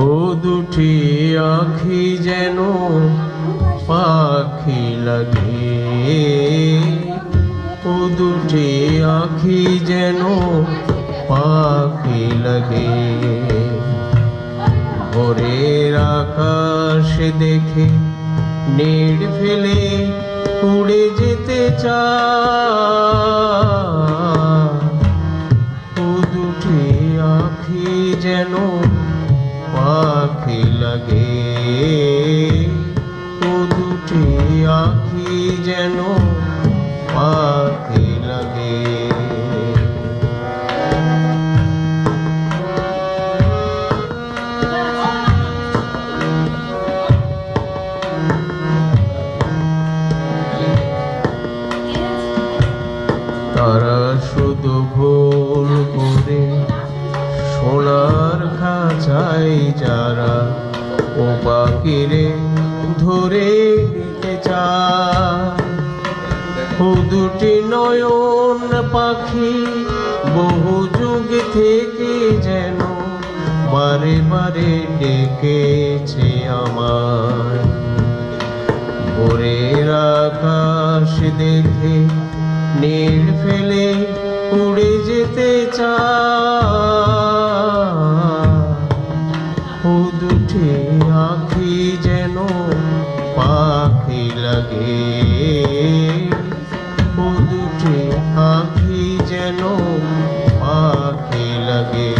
ও দুটি আঁখি যেন পাখি লাগে, ও দুটি আঁখি যেন পাখি লাগে। ভোরের আকাশ দেখে নীড় ফেলে উড়ে যেতে চায়, ও দুটি আঁখি যেন পাখি লাগে, ও দুটি আঁখি যেন পাখি লাগে। তারা শুধু ভুল করে সোনার খাঁচায় যারা ও পাখিরে ধরে নিতে চায়, ও দুটি নয়ন পাখি বহু যুগ থেকে যেন বারে বারে ডেকেছে আমায়। ভোরের আকাশ দেখে নীড় ফেলে উড়ে যেতে চায়, ও দুটি আঁখি যেন পাখি লাগে, ও দুটি আঁখি যেন পাখি লাগে।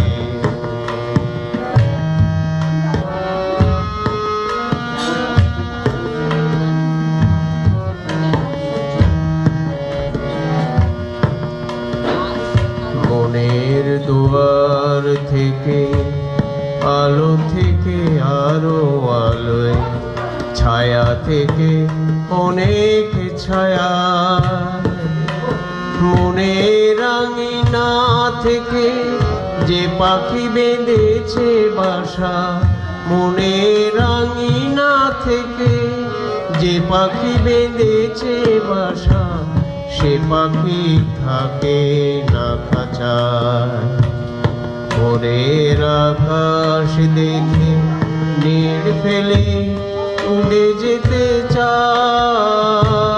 মনের দুয়ার থেকে আলো থেকে আরো আলোয়, ছায়া থেকে অনেক ছায়া, মনের আঙিনা থেকে যে পাখি বেঁধেছে বাসা, মনের আঙিনা থেকে যে পাখি বেঁধেছে বাসা, সে পাখি থাকে না খাঁচায়। ভোরের আকাশ দেখে নীড় ফেলে উড়ে যেতে চায়,